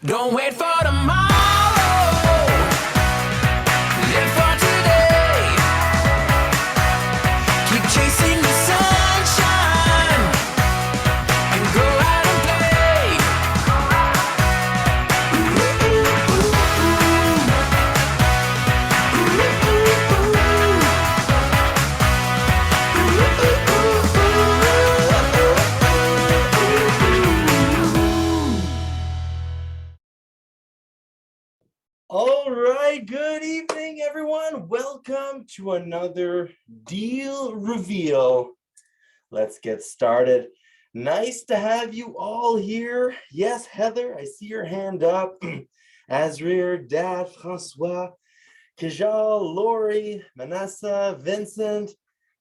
Don't wait for tomorrow. Live for today. Keep chasing the sunshine and go out and play. All right, good evening, everyone. Welcome to another deal reveal. Let's get started. Nice to have you all here. Yes, Heather, I see your hand up. Azrir, Dad, Francois, Kajal, Lori, Manassa, Vincent.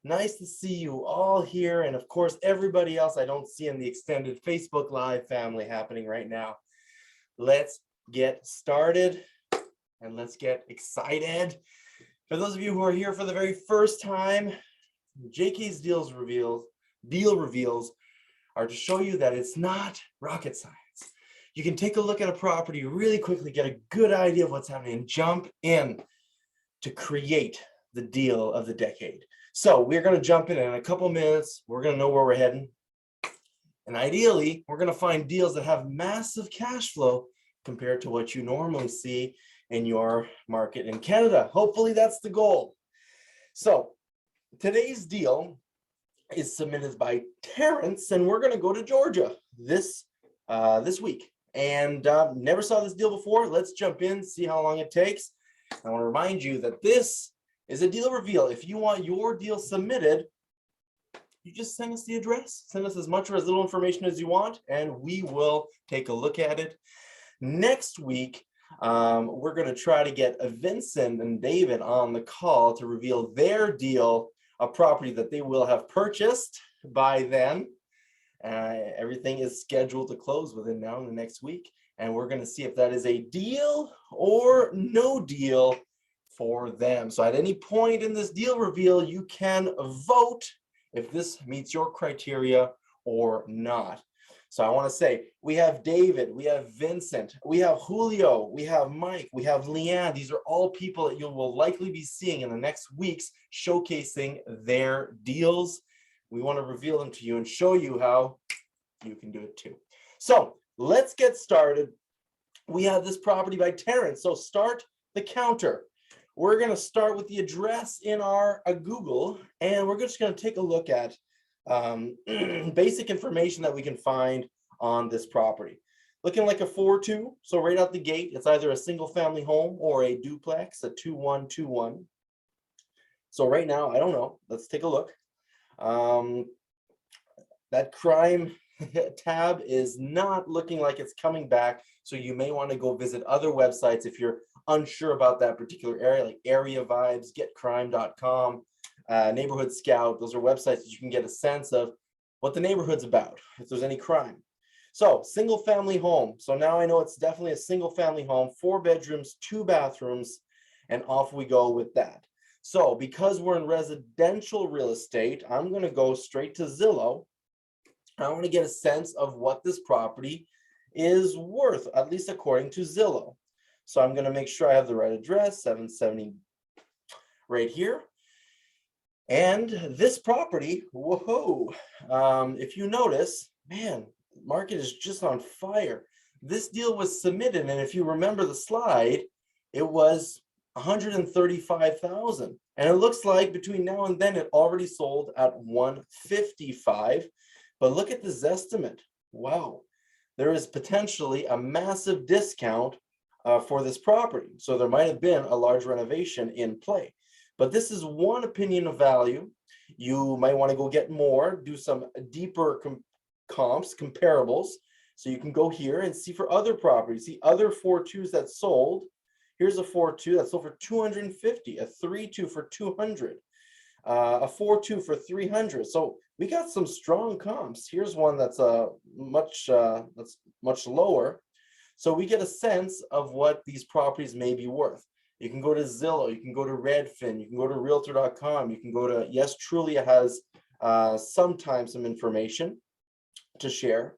Nice to see you all here. And of course, everybody else I don't see in the extended Facebook Live family happening right now. Let's get started. And let's get excited. For those of you who are here for the very first time, JK's deal reveals are to show you that it's not rocket science. You can take a look at a property really quickly, get a good idea of what's happening, and jump in to create the deal of the decade. So we're going to jump in a couple minutes. We're going to know where we're heading. And ideally, we're going to find deals that have massive cash flow compared to what you normally see in your market in Canada. Hopefully that's the goal. So today's deal is submitted by Terrence, and we're going to go to Georgia this week. And never saw this deal before. Let's jump in, see how long it takes. I want to remind you that this is a deal reveal. If you want your deal submitted, you just send us the address. Send us as much or as little information as you want, and we will take a look at it. Next week, we're going to try to get Vincent and David on the call to reveal their deal, a property that they will have purchased by then. Everything is scheduled to close within now and the next week. And we're going to see if that is a deal or no deal for them. So at any point in this deal reveal, you can vote if this meets your criteria or not. So I want to say, we have David, we have Vincent, we have Julio, we have Mike, we have Leanne. These are all people that you will likely be seeing in the next weeks showcasing their deals. We want to reveal them to you and show you how you can do it too. So let's get started. We have this property by Terrence. So start the counter. We're going to start with the address in our Google, and we're just going to take a look at basic information that we can find on this property. Looking like a 4-2, so right out the gate, it's either a single family home or a duplex, a 2-1-2-1. So right now, I don't know. Let's take a look. That crime tab is not looking like it's coming back, so you may want to go visit other websites if you're unsure about that particular area, like Area Vibes, getcrime.com. Neighborhood Scout. Those are websites that you can get a sense of what the neighborhood's about, if there's any crime. So single family home. So now I know it's definitely a single family home, 4 bedrooms, 2 bathrooms, and off we go with that. So because we're in residential real estate, I'm going to go straight to Zillow. I want to get a sense of what this property is worth, at least according to Zillow. So I'm going to make sure I have the right address, 770 right here. And this property, whoa, if you notice, man, the market is just on fire. This deal was submitted, and if you remember the slide, it was $135,000. And it looks like between now and then it already sold at $155,000. But look at this estimate. Wow, there is potentially a massive discount for this property. So there might have been a large renovation in play. But this is one opinion of value. You might want to go get more, do some deeper comps, comparables. So you can go here and see for other properties, see other 4-2s that sold. Here's a 4-2 that sold for $250, a 3-2 for $200, a 4-2 for $300. So we got some strong comps. Here's one that's much lower. So we get a sense of what these properties may be worth. You can go to Zillow, you can go to Redfin, you can go to Realtor.com, you can go to, yes, Trulia has sometimes some information to share.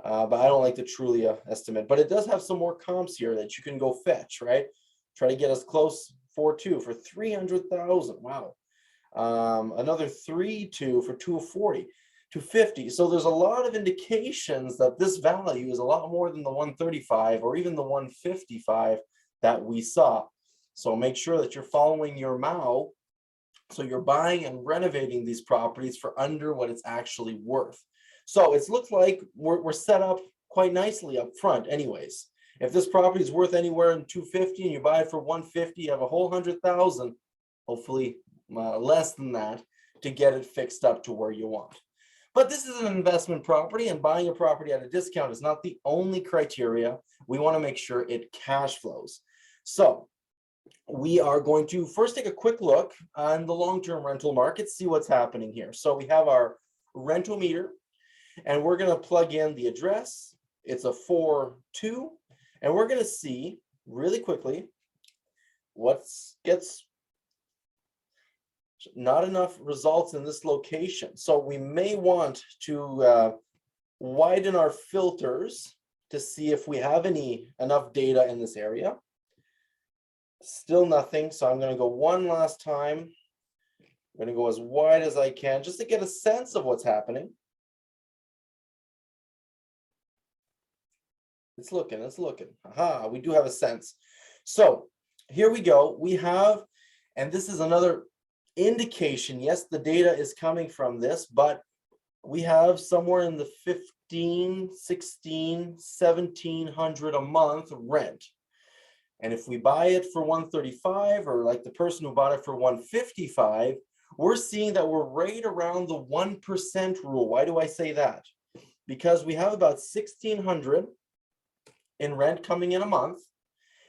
but I don't like the Trulia estimate. But it does have some more comps here that you can go fetch, right? Try to get us close 4.2 for 300,000. Wow. Another 3.2 for 240, 250. So there's a lot of indications that this value is a lot more than the 135 or even the 155 that we saw. So make sure that you're following your MAU. So you're buying and renovating these properties for under what it's actually worth. So it looks like we're set up quite nicely up front anyways. If this property is worth anywhere in 250 and you buy it for 150, you have a whole 100,000, hopefully less than that, to get it fixed up to where you want. But this is an investment property, and buying a property at a discount is not the only criteria. We want to make sure it cash flows. So we are going to first take a quick look on the long-term rental market, see what's happening here. So we have our rental meter, and we're going to plug in the address. It's a 4.2, and we're going to see really quickly what gets not enough results in this location. So we may want to widen our filters to see if we have enough data in this area. Still nothing, so I'm going to go one last time. I'm going to go as wide as I can just to get a sense of what's happening. It's looking. Aha, we do have a sense. So here we go. We have, and this is another indication, yes, the data is coming from this, but we have somewhere in the 15, 16, 1700 a month rent. And if we buy it for 135, or like the person who bought it for 155, we're seeing that we're right around the 1% rule. Why do I say that? Because we have about 1,600 in rent coming in a month.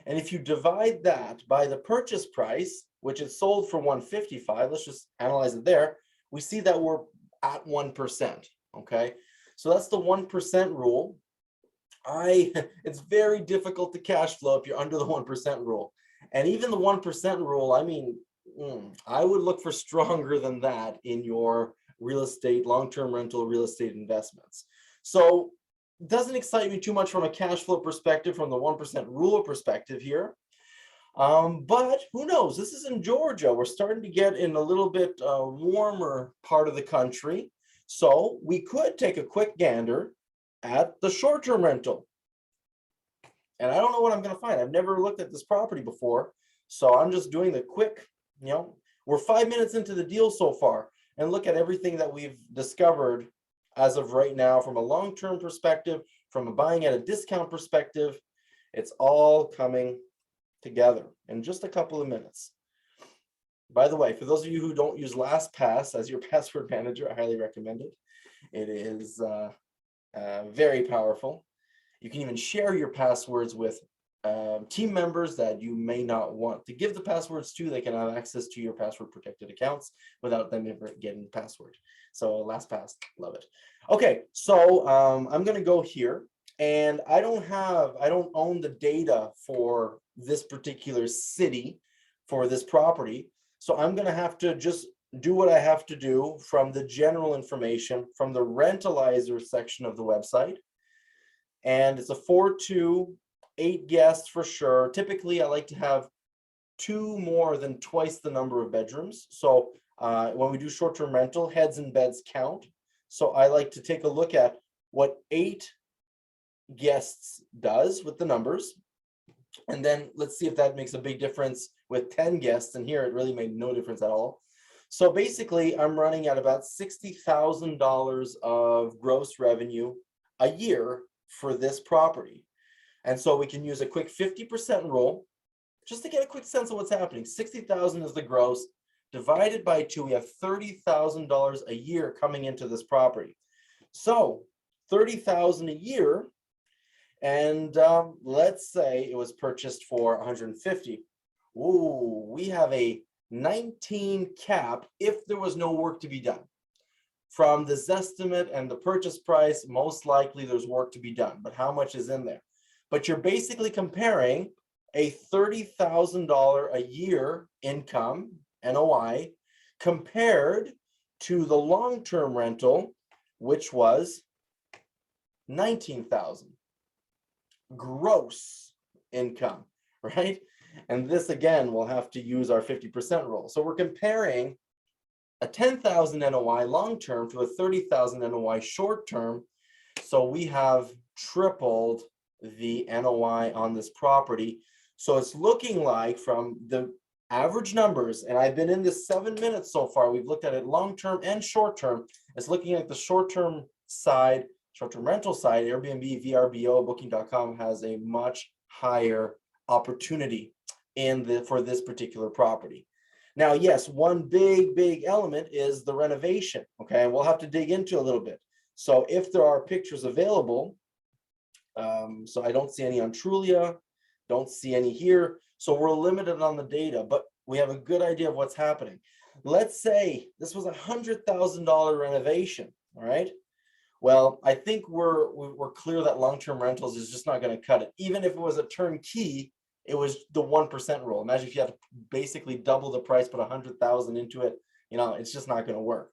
And if you divide that by the purchase price, which is sold for 155, let's just analyze it there, we see that we're at 1%, okay? So that's the 1% rule. It's very difficult to cash flow if you're under the 1% rule. And even the 1% rule, I mean, I would look for stronger than that in your real estate, long-term rental real estate investments. So it doesn't excite me too much from a cash flow perspective, from the 1% rule perspective here. But who knows? This is in Georgia. We're starting to get in a little bit warmer part of the country. So we could take a quick gander at the short-term rental. And I don't know what I'm going to find. I've never looked at this property before. So I'm just doing the quick, we're 5 minutes into the deal so far. And look at everything that we've discovered as of right now from a long-term perspective, from a buying at a discount perspective. It's all coming together in just a couple of minutes. By the way, for those of you who don't use LastPass as your password manager, I highly recommend it. It is very powerful. You can even share your passwords with team members that you may not want to give the passwords to. They can have access to your password protected accounts without them ever getting the password. So LastPass, love it. Okay, so I'm going to go here, and I don't own the data for this particular city for this property. So I'm going to have to just do what I have to do from the general information from the rentalizer section of the website. And it's a 4.2, 8 guests for sure. Typically, I like to have 2 more than twice the number of bedrooms. So when we do short-term rental, heads and beds count. So I like to take a look at what 8 guests does with the numbers. And then let's see if that makes a big difference with 10 guests. And here it really made no difference at all. So basically, I'm running at about $60,000 of gross revenue a year for this property. And so we can use a quick 50% rule just to get a quick sense of what's happening. 60,000 is the gross. Divided by 2, we have $30,000 a year coming into this property. So $30,000 a year, and let's say it was purchased for 150. Ooh, we have a 19 cap if there was no work to be done. From the Zestimate and the purchase price, most likely there's work to be done, but how much is in there? But you're basically comparing a $30,000 a year income, NOI, compared to the long-term rental, which was $19,000 gross income, right? And this again, we'll have to use our 50% rule. So we're comparing a 10,000 NOI long-term to a 30,000 NOI short-term. So we have tripled the NOI on this property. So it's looking like from the average numbers, and I've been in this 7 minutes so far, we've looked at it long-term and short-term. It's looking at the short-term side, short-term rental side, Airbnb, VRBO, Booking.com has a much higher opportunity for this particular property. Now, yes, one big element is the renovation. Okay, we'll have to dig into a little bit. So if there are pictures available, so I don't see any on Trulia, don't see any here. So we're limited on the data, but we have a good idea of what's happening. Let's say this was $100,000 renovation. All right. Well, I think we're clear that long-term rentals is just not going to cut it. Even if it was a turnkey, it was the 1% rule. Imagine if you had to basically double the price, put 100,000 into it, it's just not going to work.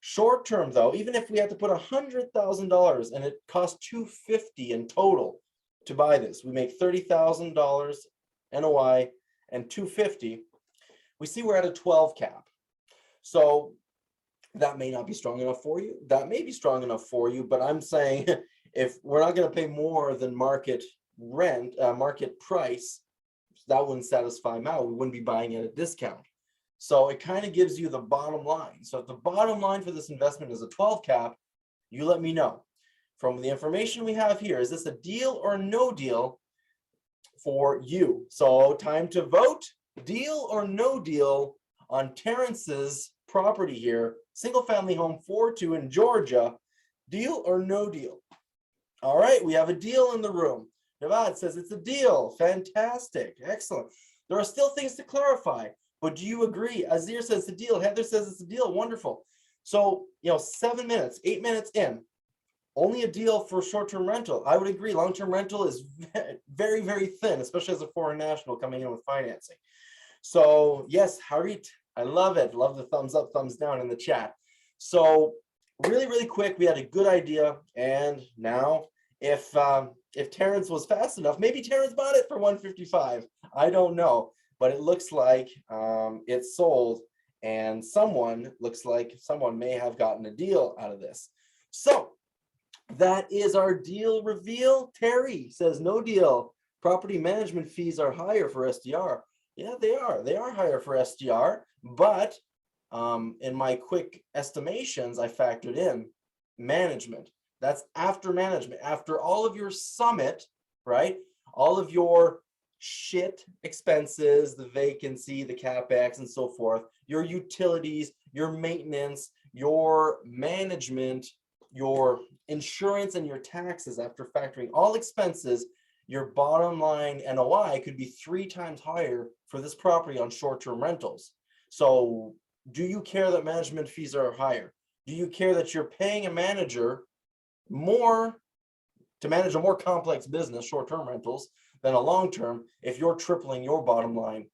Short term though, even if we had to put $100,000 and it cost $250 in total to buy this, we make $30,000 NOI and $250. We see we're at a 12 cap. So that may not be strong enough for you. That may be strong enough for you, but I'm saying if we're not going to pay more than market rent, market price, that wouldn't satisfy Mao. We wouldn't be buying at a discount. So it kind of gives you the bottom line. So if the bottom line for this investment is a 12 cap, you let me know. From the information we have here, is this a deal or no deal for you? So time to vote, deal or no deal on Terrence's property here, single family home 4-2 in Georgia, deal or no deal? All right, we have a deal in the room. Nevad says it's a deal. Fantastic. Excellent. There are still things to clarify, but do you agree? Azir says it's a deal. Heather says it's a deal. Wonderful. So, 7 minutes, 8 minutes in, only a deal for short-term rental. I would agree. Long-term rental is very, very thin, especially as a foreign national coming in with financing. So yes, Harit, I love it. Love the thumbs up, thumbs down in the chat. So really, really quick, we had a good idea. And now if Terrence was fast enough, maybe Terrence bought it for $155. I don't know, but it looks like it's sold, and looks like someone may have gotten a deal out of this. So that is our deal reveal. Terry says no deal. Property management fees are higher for SDR. Yeah, they are. They are higher for SDR, but in my quick estimations, I factored in management. That's after management, after all of your summit, right? All of your shit expenses, the vacancy, the CapEx, and so forth, your utilities, your maintenance, your management, your insurance, and your taxes, after factoring all expenses, your bottom line NOI could be 3 times higher for this property on short-term rentals. So do you care that management fees are higher? Do you care that you're paying a manager more to manage a more complex business, short-term rentals, than a long-term if you're tripling your bottom line?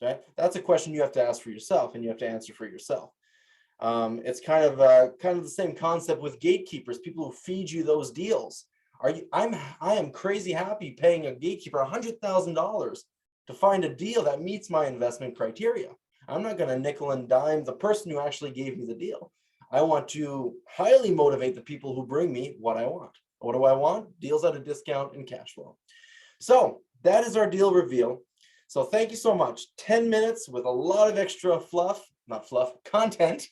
Okay, that's a question you have to ask for yourself, and you have to answer for yourself. It's kind of the same concept with gatekeepers, people who feed you those deals. I am crazy happy paying a gatekeeper $100,000 to find a deal that meets my investment criteria. I'm not going to nickel and dime the person who actually gave me the deal. I want to highly motivate the people who bring me what I want. What do I want? Deals at a discount and cash flow. So that is our deal reveal. So thank you so much. 10 minutes with a lot of extra content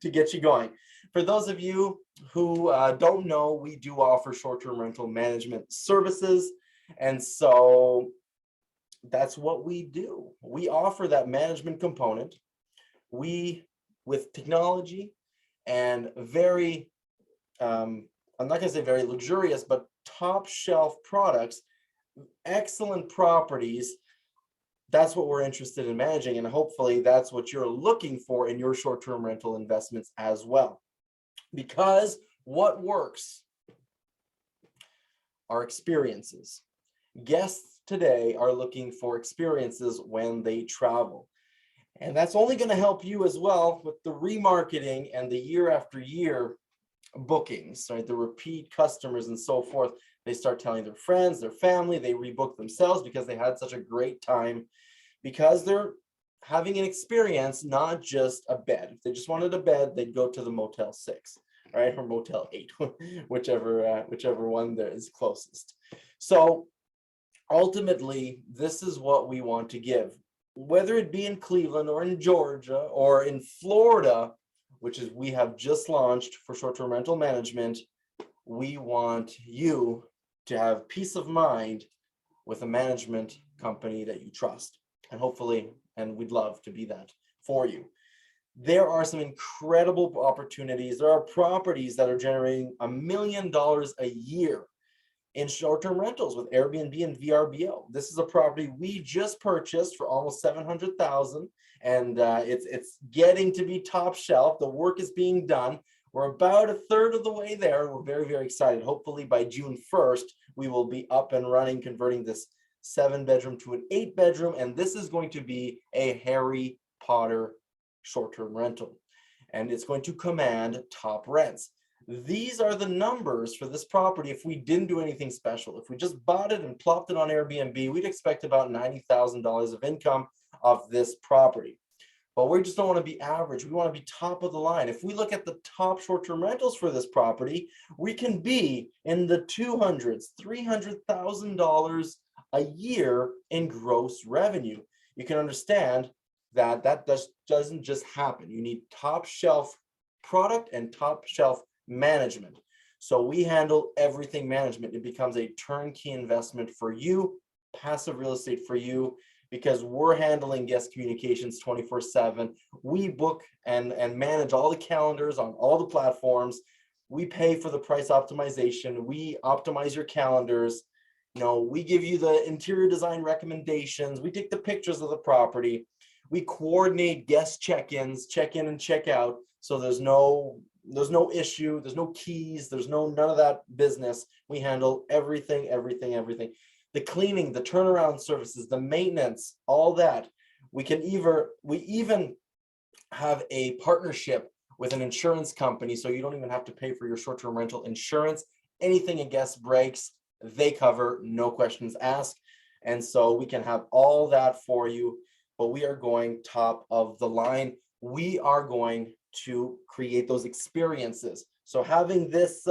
to get you going. For those of you who don't know, we do offer short-term rental management services. And so that's what we do. We offer that management component. With technology and very, I'm not going to say very luxurious, but top shelf products, excellent properties. That's what we're interested in managing, and hopefully that's what you're looking for in your short-term rental investments as well. Because what works are experiences. Guests today are looking for experiences when they travel. And that's only going to help you as well with the remarketing and the year after year bookings, right? The repeat customers and so forth. They start telling their friends, their family, they rebook themselves because they had such a great time, because they're having an experience, not just a bed. If they just wanted a bed, they'd go to the Motel 6, right? Or Motel 8, whichever one there is closest. So ultimately, this is what we want to give, whether it be in Cleveland or in Georgia or in Florida, which is we have just launched for short-term rental management. We want you to have peace of mind with a management company that you trust, and hopefully, and we'd love to be that for you. There are some incredible opportunities. There are properties that are generating $1 million a year in short-term rentals with Airbnb and VRBO. This is a property we just purchased for almost $700,000, and it's getting to be top shelf. The work is being done. We're about a third of the way there. We're very, very excited. Hopefully by June 1st, we will be up and running, converting this 7-bedroom to an 8-bedroom, and this is going to be a Harry Potter short-term rental, and it's going to command top rents. These are the numbers for this property if we didn't do anything special. If we just bought it and plopped it on Airbnb, we'd expect about $90,000 of income of this property. But we just don't want to be average. We want to be top of the line. If we look at the top short-term rentals for this property, we can be in the $200,000s, $300,000 a year in gross revenue. You can understand that doesn't just happen. You need top shelf product and top shelf management. So we handle everything management. It becomes a turnkey investment for you, passive real estate for you, because we're handling guest communications 24/7. We book and manage all the calendars on all the platforms. We pay for the price optimization. We optimize your calendars. We give you the interior design recommendations. We take the pictures of the property. We coordinate guest check-ins, check in and check out. So there's no issue, there's no keys, there's none of that business. We handle everything. The cleaning, the turnaround services, the maintenance, all that. We even have a partnership with an insurance company, so you don't even have to pay for your short-term rental insurance. Anything a guest breaks, they cover, no questions asked. And so we can have all that for you, but we are going top of the line. We are going to create those experiences. So having this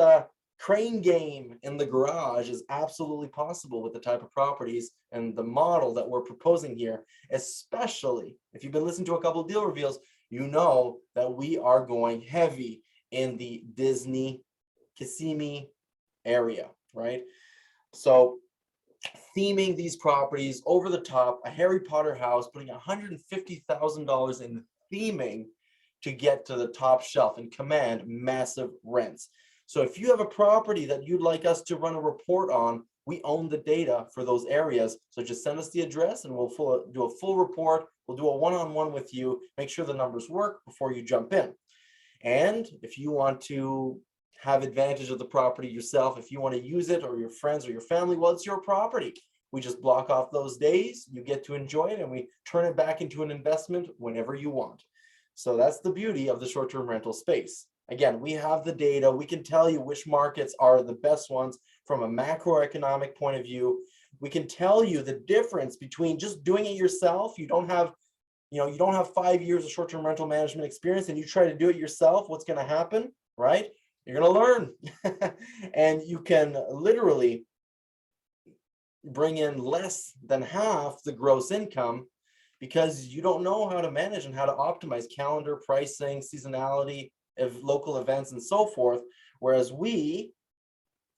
crane game in the garage is absolutely possible with the type of properties and the model that we're proposing here, especially if you've been listening to a couple of deal reveals, you know that we are going heavy in the Disney Kissimmee area, right? So theming these properties over the top, a Harry Potter house, putting $150,000 in theming to get to the top shelf and command massive rents. So if you have a property that you'd like us to run a report on, we own the data for those areas. So just send us the address and we'll do a full report. We'll do a one-on-one with you, make sure the numbers work before you jump in. And if you want to have advantage of the property yourself, if you want to use it or your friends or your family, well, it's your property. We just block off those days, you get to enjoy it, and we turn it back into an investment whenever you want. So that's the beauty of the short-term rental space. Again, we have the data. We can tell you which markets are the best ones from a macroeconomic point of view. We can tell you the difference between just doing it yourself. You don't have 5 years of short-term rental management experience and you try to do it yourself. What's going to happen, right? You're going to learn. And you can literally bring in less than half the gross income because you don't know how to manage and how to optimize calendar, pricing, seasonality of local events and so forth. Whereas we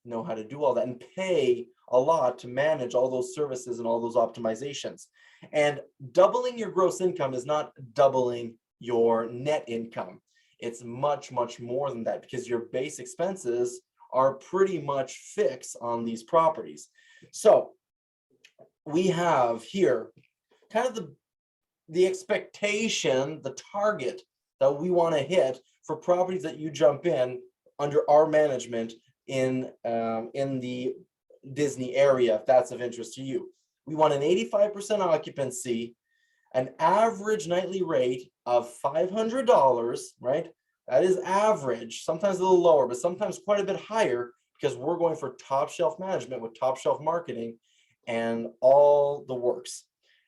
know how to do all that and pay a lot to manage all those services and all those optimizations. And doubling your gross income is not doubling your net income. It's much, much more than that because your base expenses are pretty much fixed on these properties. So we have here kind of the expectation, the target that we want to hit for properties that you jump in under our management in the Disney area, if that's of interest to you. We want an 85% occupancy, an average nightly rate of $500, right? That is average, sometimes a little lower, but sometimes quite a bit higher because we're going for top shelf management with top shelf marketing and all the works.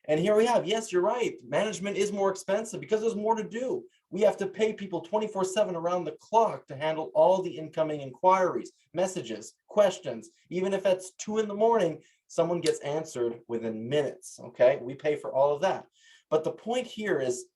And here we have, yes, you're right. Management is more expensive because there's more to do. We have to pay people 24/7 around the clock to handle all the incoming inquiries, messages, questions. Even if it's 2 in the morning, someone gets answered within minutes, okay? We pay for all of that. But the point here is,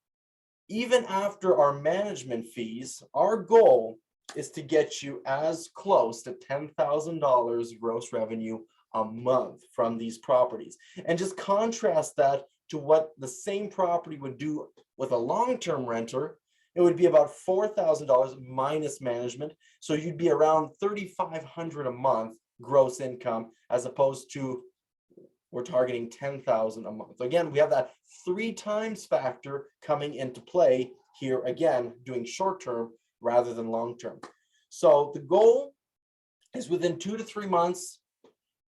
even after our management fees, our goal is to get you as close to $10,000 gross revenue a month from these properties. And just contrast that to what the same property would do with a long-term renter. It would be about $4,000 minus management. So you'd be around $3,500 a month gross income, as opposed to we're targeting $10,000 a month. Again, we have that 3 times factor coming into play here, again, doing short-term rather than long-term. So the goal is within 2 to 3 months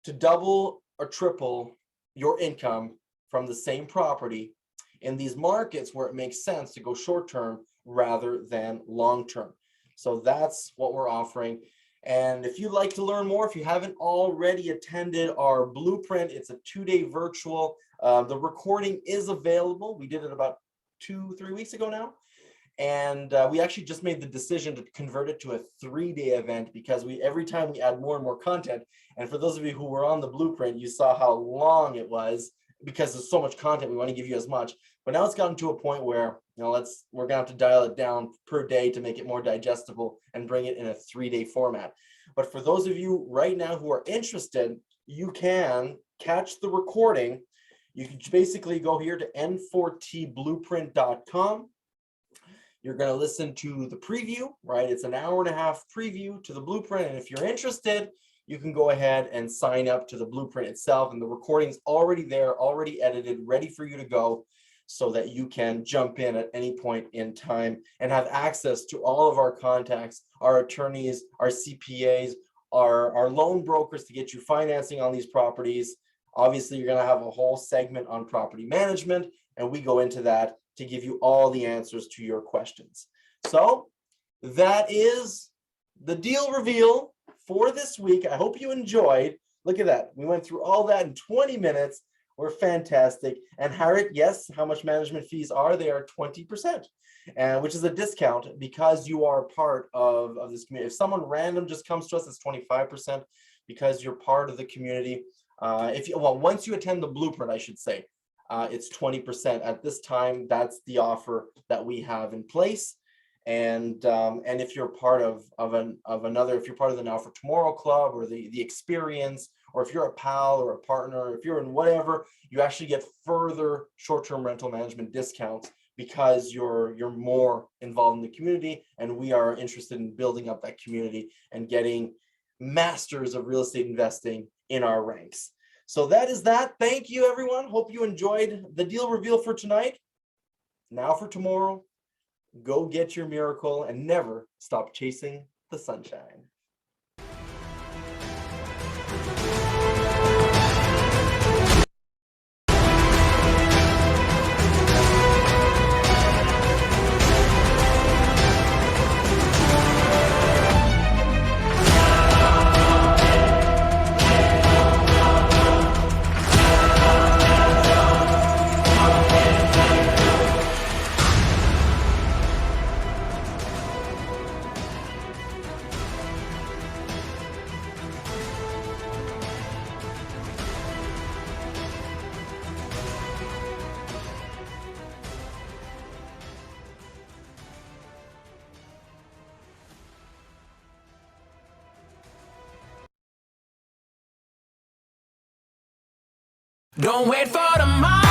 to double or triple your income from the same property in these markets where it makes sense to go short-term rather than long-term. So that's what we're offering. And if you'd like to learn more, if you haven't already attended our blueprint, it's a 2-day virtual. The recording is available. We did it about 2-3 weeks ago now. And we actually just made the decision to convert it to a 3-day event because every time we add more and more content. And for those of you who were on the blueprint, you saw how long it was because there's so much content. We want to give you as much. But now it's gotten to a point where, we're gonna have to dial it down per day to make it more digestible and bring it in a 3-day format. But for those of you right now who are interested, you can catch the recording. You can basically go here to n4tblueprint.com. You're going to listen to the preview, right? It's an hour-and-a-half preview to the blueprint. And if you're interested, you can go ahead and sign up to the blueprint itself. And the recording's already there, already edited, ready for you to go, so that you can jump in at any point in time and have access to all of our contacts, our attorneys, our CPAs, our loan brokers to get you financing on these properties. Obviously, you're going to have a whole segment on property management, and we go into that to give you all the answers to your questions. So that is the deal reveal for this week. I hope you enjoyed. Look at that. We went through all that in 20 minutes. We're fantastic. And Harriet, yes, how much management fees are? They are 20%, which is a discount because you are part of this community. If someone random just comes to us, it's 25% because you're part of the community. Once you attend the blueprint, I should say, it's 20% at this time. That's the offer that we have in place. And if you're part of another, if you're part of the Now for Tomorrow Club or the experience, or if you're a pal or a partner, if you're in whatever, you actually get further short-term rental management discounts because you're more involved in the community, and we are interested in building up that community and getting masters of real estate investing in our ranks. So that is that. Thank you, everyone. Hope you enjoyed the deal reveal for tonight. Now for tomorrow, go get your miracle and never stop chasing the sunshine. Don't wait for tomorrow.